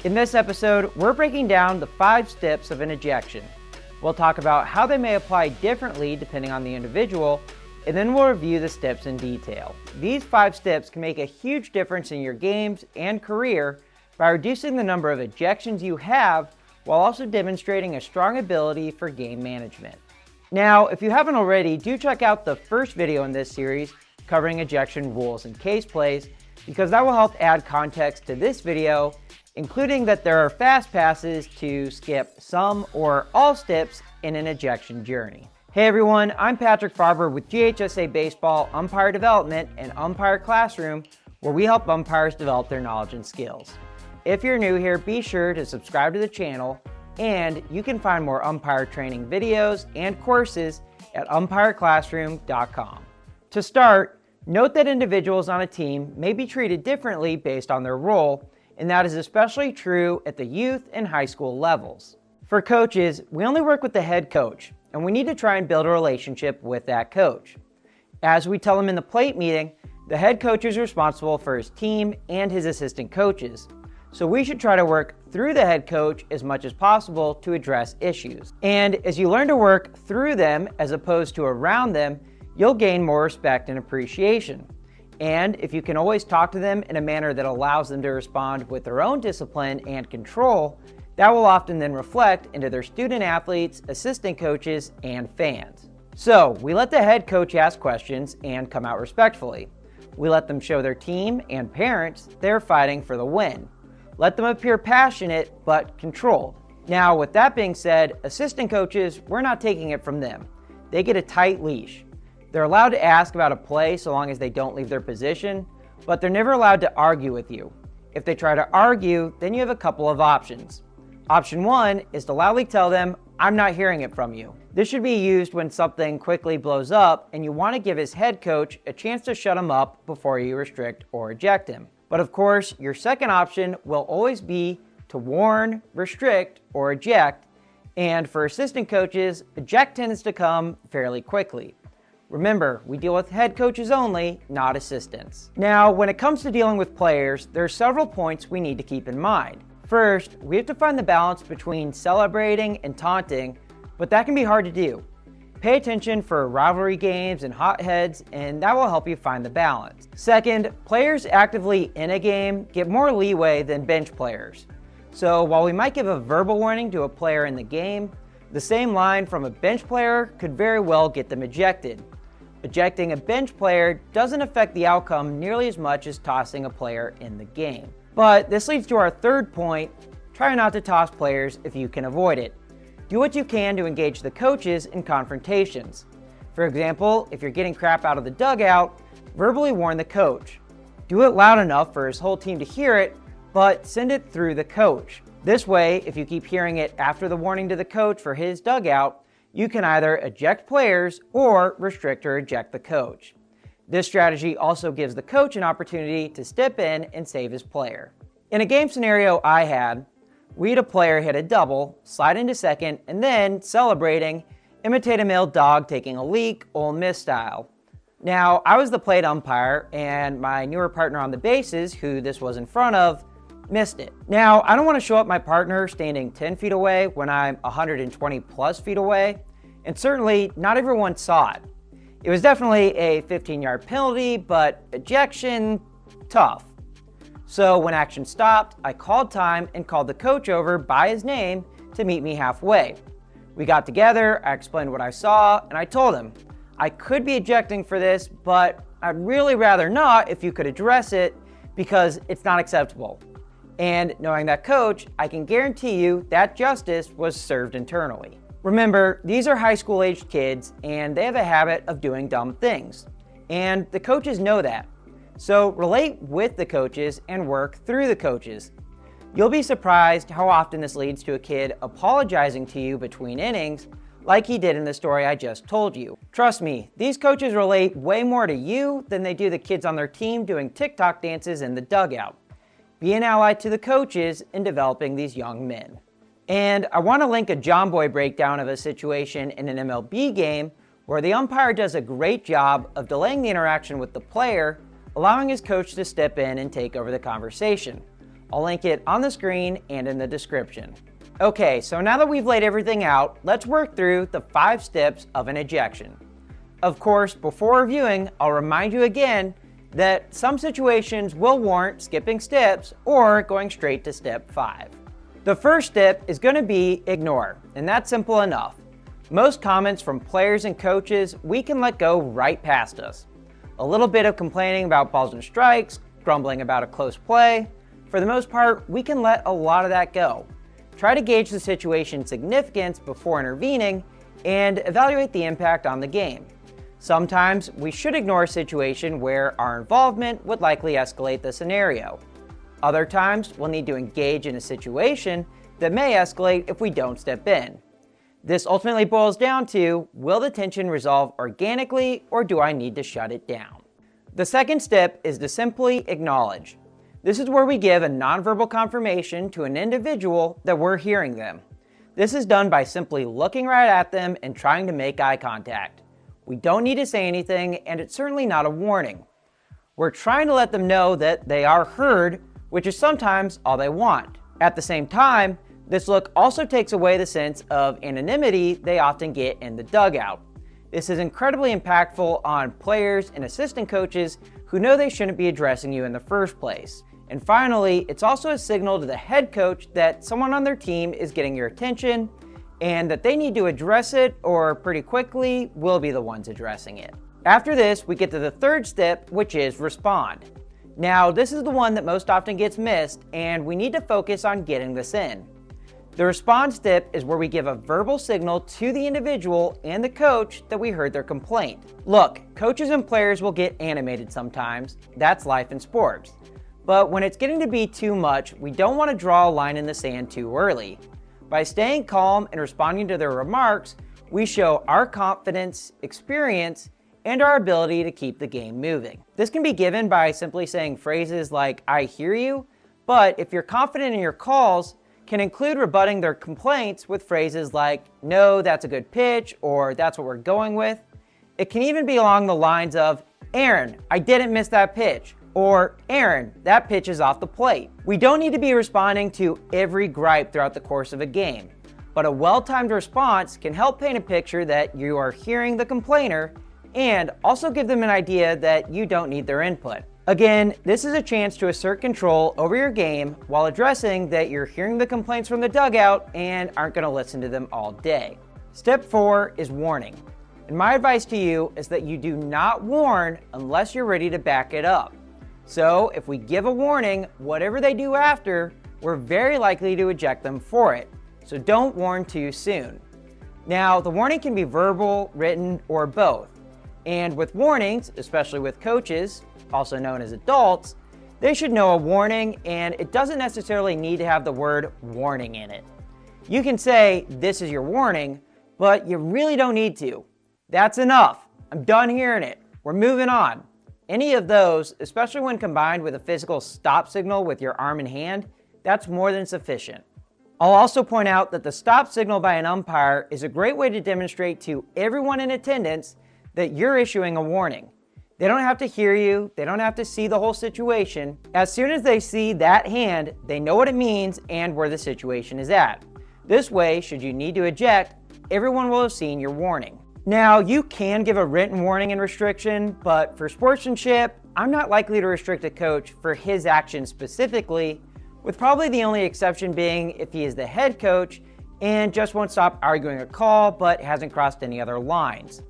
In this episode, we're breaking down the 5 steps of an ejection. We'll talk about how they may apply differently depending on the individual, and then we'll review the steps in detail. These 5 steps can make a huge difference in your games and career by reducing the number of ejections you have while also demonstrating a strong ability for game management. Now, if you haven't already, do check out the first video in this series covering ejection rules and case plays, because that will help add context to this video, including that there are fast passes to skip some or all steps in an ejection journey. Hey everyone, I'm Patrick Farber with GHSA Baseball Umpire Development and Umpire Classroom, where we help umpires develop their knowledge and skills. If you're new here, be sure to subscribe to the channel, and you can find more umpire training videos and courses at umpireclassroom.com. To start, note that individuals on a team may be treated differently based on their role, and that is especially true at the youth and high school levels. For coaches, we only work with the head coach, and we need to try and build a relationship with that coach. As we tell them in the plate meeting, the head coach is responsible for his team and his assistant coaches, so we should try to work through the head coach as much as possible to address issues. And as you learn to work through them as opposed to around them, you'll gain more respect and appreciation. And if you can always talk to them in a manner that allows them to respond with their own discipline and control, that will often then reflect into their student athletes, assistant coaches, and fans. So we let the head coach ask questions and come out respectfully. We let them show their team and parents they're fighting for the win. Let them appear passionate but controlled. Now, with that being said, assistant coaches, we're not taking it from them. They get a tight leash. They're allowed to ask about a play so long as they don't leave their position, but they're never allowed to argue with you. If they try to argue, then you have a couple of options. Option 1 is to loudly tell them, "I'm not hearing it from you." This should be used when something quickly blows up and you want to give his head coach a chance to shut him up before you restrict or eject him. But of course, your second option will always be to warn, restrict, or eject, and for assistant coaches, eject tends to come fairly quickly. Remember, we deal with head coaches only, not assistants. Now, when it comes to dealing with players, there are several points we need to keep in mind. First, we have to find the balance between celebrating and taunting, but that can be hard to do. Pay attention for rivalry games and hotheads, and that will help you find the balance. Second, players actively in a game get more leeway than bench players. So while we might give a verbal warning to a player in the game, the same line from a bench player could very well get them ejected. Ejecting a bench player doesn't affect the outcome nearly as much as tossing a player in the game. But this leads to our third point: try not to toss players if you can avoid it. Do what you can to engage the coaches in confrontations. For example, if you're getting crap out of the dugout, verbally warn the coach. Do it loud enough for his whole team to hear it, but send it through the coach. This way, if you keep hearing it after the warning to the coach for his dugout, you can either eject players or restrict or eject the coach. This strategy also gives the coach an opportunity to step in and save his player. In a game scenario I had, we had a player hit a double, slide into second, and then, celebrating, imitate a male dog taking a leak, Ole Miss style. Now, I was the plate umpire, and my newer partner on the bases, who this was in front of, missed it. Now, I don't want to show up my partner standing 10 feet away when I'm 120 plus feet away, and certainly not everyone saw it. It was definitely a 15-yard penalty, but ejection, tough. So when action stopped, I called time and called the coach over by his name to meet me halfway. We got together, I explained what I saw, and I told him, I could be ejecting for this, but I'd really rather not if you could address it because it's not acceptable. And knowing that coach, I can guarantee you that justice was served internally. Remember, these are high school aged kids and they have a habit of doing dumb things. And the coaches know that. So relate with the coaches and work through the coaches. You'll be surprised how often this leads to a kid apologizing to you between innings, like he did in the story I just told you. Trust me, these coaches relate way more to you than they do the kids on their team doing TikTok dances in the dugout. Be an ally to the coaches in developing these young men. And I want to link a Jomboy breakdown of a situation in an MLB game where the umpire does a great job of delaying the interaction with the player, allowing his coach to step in and take over the conversation. I'll link it on the screen and in the description. Okay, so now that we've laid everything out, let's work through the 5 steps of an ejection. Of course, before reviewing, I'll remind you again that some situations will warrant skipping steps or going straight to step 5. The first step is going to be ignore, and that's simple enough. Most comments from players and coaches we can let go right past us. A little bit of complaining about balls and strikes, grumbling about a close play. For the most part, we can let a lot of that go. Try to gauge the situation's significance before intervening and evaluate the impact on the game. Sometimes we should ignore a situation where our involvement would likely escalate the scenario. Other times we'll need to engage in a situation that may escalate if we don't step in. This ultimately boils down to, will the tension resolve organically or do I need to shut it down? The second step is to simply acknowledge. This is where we give a nonverbal confirmation to an individual that we're hearing them. This is done by simply looking right at them and trying to make eye contact. We don't need to say anything, and it's certainly not a warning. We're trying to let them know that they are heard, which is sometimes all they want. At the same time, this look also takes away the sense of anonymity they often get in the dugout. This is incredibly impactful on players and assistant coaches who know they shouldn't be addressing you in the first place. And finally, it's also a signal to the head coach that someone on their team is getting your attention and that they need to address it, or pretty quickly, we'll be the ones addressing it. After this, we get to the third step, which is respond. Now, this is the one that most often gets missed, and we need to focus on getting this in. The respond step is where we give a verbal signal to the individual and the coach that we heard their complaint. Look, coaches and players will get animated sometimes. That's life in sports. But when it's getting to be too much, we don't want to draw a line in the sand too early. By staying calm and responding to their remarks, we show our confidence, experience, and our ability to keep the game moving. This can be given by simply saying phrases like, "I hear you," but if you're confident in your calls, can include rebutting their complaints with phrases like, "No, that's a good pitch," or "That's what we're going with." It can even be along the lines of, "Aaron, I didn't miss that pitch," or "Aaron, that pitch is off the plate." We don't need to be responding to every gripe throughout the course of a game, but a well-timed response can help paint a picture that you are hearing the complainer and also give them an idea that you don't need their input. Again, this is a chance to assert control over your game while addressing that you're hearing the complaints from the dugout and aren't going to listen to them all day. Step 4 is warning. And my advice to you is that you do not warn unless you're ready to back it up. So if we give a warning, whatever they do after, we're very likely to eject them for it. So don't warn too soon. Now, the warning can be verbal, written, or both. And with warnings, especially with coaches, also known as adults, they should know a warning, and it doesn't necessarily need to have the word warning in it. You can say, "This is your warning," but you really don't need to. "That's enough. I'm done hearing it. We're moving on." Any of those, especially when combined with a physical stop signal with your arm and hand, that's more than sufficient. I'll also point out that the stop signal by an umpire is a great way to demonstrate to everyone in attendance that you're issuing a warning. They don't have to hear you, they don't have to see the whole situation. As soon as they see that hand, they know what it means and where the situation is at. This way, should you need to eject, everyone will have seen your warning. Now, you can give a written warning and restriction, but for sportsmanship, I'm not likely to restrict a coach for his actions specifically, with probably the only exception being if he is the head coach and just won't stop arguing a call but hasn't crossed any other lines.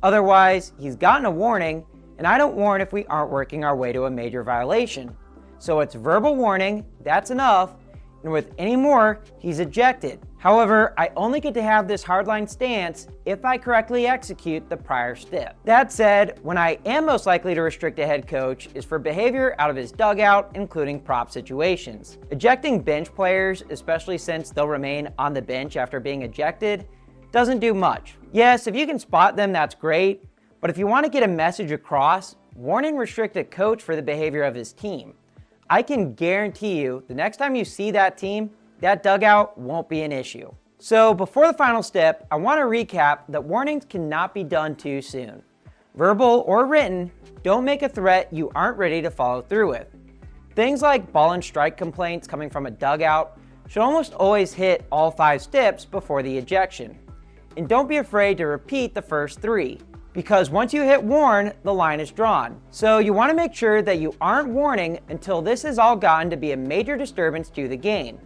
Otherwise, he's gotten a warning, and I don't warn if we aren't working our way to a major violation. So it's verbal warning, that's enough, and with any more, he's ejected. However, I only get to have this hardline stance if I correctly execute the prior step. That said, when I am most likely to restrict a head coach is for behavior out of his dugout, including prop situations. Ejecting bench players, especially since they'll remain on the bench after being ejected, doesn't do much. Yes, if you can spot them, that's great, but if you want to get a message across, warn and restrict a coach for the behavior of his team. I can guarantee you, the next time you see that team, that dugout won't be an issue. So before the final step, I want to recap that warnings cannot be done too soon. Verbal or written, don't make a threat you aren't ready to follow through with. Things like ball and strike complaints coming from a dugout should almost always hit all 5 steps before the ejection. And don't be afraid to repeat the first 3, because once you hit warn, the line is drawn. So you want to make sure that you aren't warning until this has all gotten to be a major disturbance to the game.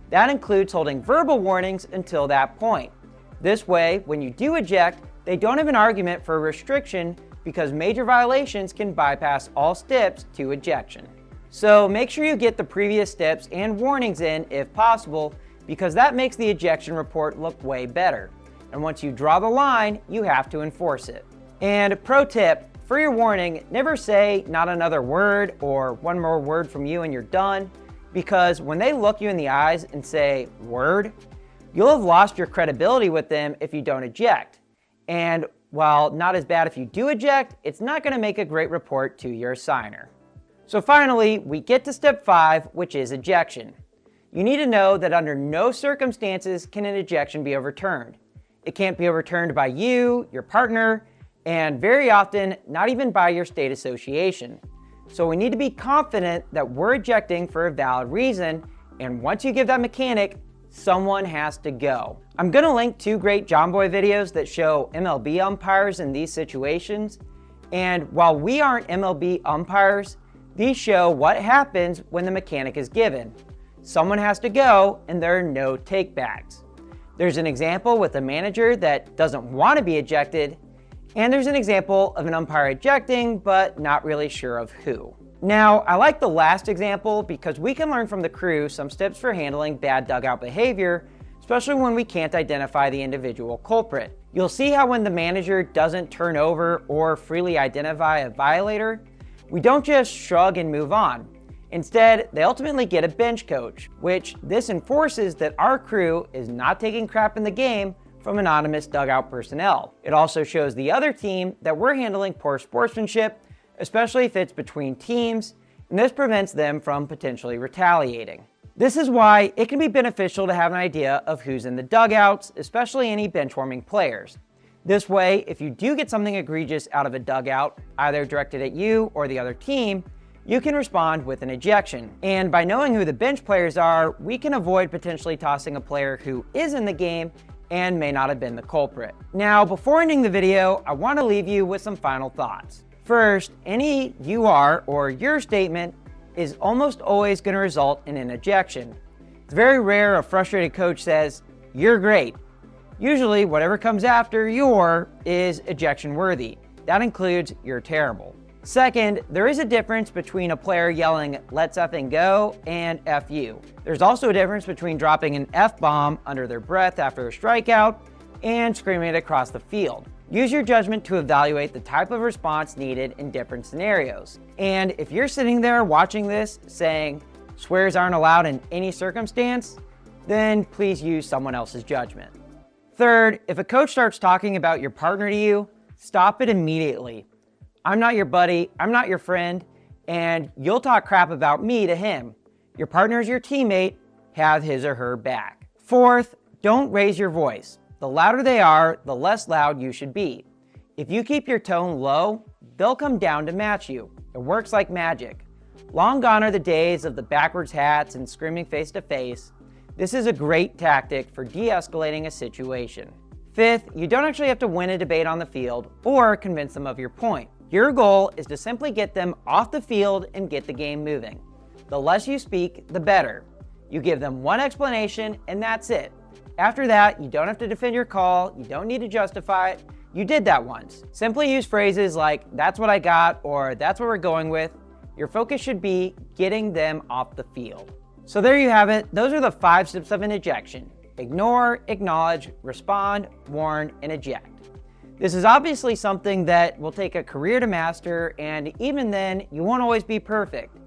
That includes holding verbal warnings until that point. This way, when you do eject, they don't have an argument for a restriction because major violations can bypass all steps to ejection. So make sure you get the previous steps and warnings in if possible, because that makes the ejection report look way better. And once you draw the line, you have to enforce it. And pro tip, for your warning, never say not another word or one more word from you and you're done, because when they look you in the eyes and say word, you'll have lost your credibility with them if you don't eject. And while not as bad if you do eject, it's not going to make a great report to your assigner. So finally, we get to step 5, which is ejection. You need to know that under no circumstances can an ejection be overturned. It can't be overturned by you, your partner, and very often not even by your state association. So we need to be confident that we're ejecting for a valid reason, and once you give that mechanic, someone has to go. I'm going to link 2 great Jomboy videos that show MLB umpires in these situations, and while we aren't MLB umpires, these show what happens when the mechanic is given. Someone has to go, and there are no takebacks. There's an example with a manager that doesn't want to be ejected, and there's an example of an umpire ejecting, but not really sure of who. Now, I like the last example because we can learn from the crew some steps for handling bad dugout behavior, especially when we can't identify the individual culprit. You'll see how when the manager doesn't turn over or freely identify a violator, we don't just shrug and move on. Instead, they ultimately get a bench coach, which this enforces that our crew is not taking crap in the game from anonymous dugout personnel. It also shows the other team that we're handling poor sportsmanship, especially if it's between teams, and this prevents them from potentially retaliating. This is why it can be beneficial to have an idea of who's in the dugouts, especially any benchwarming players. This way, if you do get something egregious out of a dugout, either directed at you or the other team, you can respond with an ejection. And by knowing who the bench players are, we can avoid potentially tossing a player who is in the game and may not have been the culprit. Now, before ending the video, I want to leave you with some final thoughts. First, any "you are" or "your" statement is almost always going to result in an ejection. It's very rare a frustrated coach says, "You're great." Usually, whatever comes after "your" is ejection worthy. That includes "you're terrible." Second, there is a difference between a player yelling "let's effing go" and "F you." There's also a difference between dropping an F-bomb under their breath after a strikeout and screaming it across the field. Use your judgment to evaluate the type of response needed in different scenarios. And if you're sitting there watching this saying swears aren't allowed in any circumstance, then please use someone else's judgment. Third, if a coach starts talking about your partner to you, stop it immediately. I'm not your buddy, I'm not your friend, and you'll talk crap about me to him. Your partner is your teammate, have his or her back. Fourth, don't raise your voice. The louder they are, the less loud you should be. If you keep your tone low, they'll come down to match you. It works like magic. Long gone are the days of the backwards hats and screaming face to face. This is a great tactic for de-escalating a situation. Fifth, you don't actually have to win a debate on the field or convince them of your point. Your goal is to simply get them off the field and get the game moving. The less you speak, the better. You give them one explanation and that's it. After that, you don't have to defend your call, you don't need to justify it. You did that once. Simply use phrases like, "that's what I got," or "that's what we're going with." Your focus should be getting them off the field. So there you have it. Those are the 5 steps of an ejection. Ignore, acknowledge, respond, warn, and eject. This is obviously something that will take a career to master, and even then, you won't always be perfect.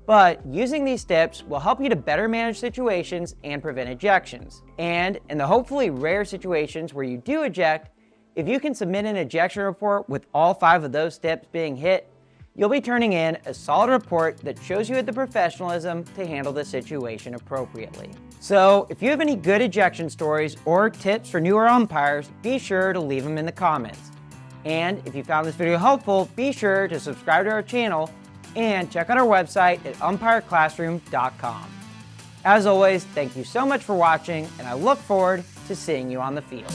But using these steps will help you to better manage situations and prevent ejections. And in the hopefully rare situations where you do eject, if you can submit an ejection report with all 5 of those steps being hit, you'll be turning in a solid report that shows you had the professionalism to handle the situation appropriately. So if you have any good ejection stories or tips for newer umpires, be sure to leave them in the comments. And if you found this video helpful, be sure to subscribe to our channel and check out our website at umpireclassroom.com. As always, thank you so much for watching, and I look forward to seeing you on the field.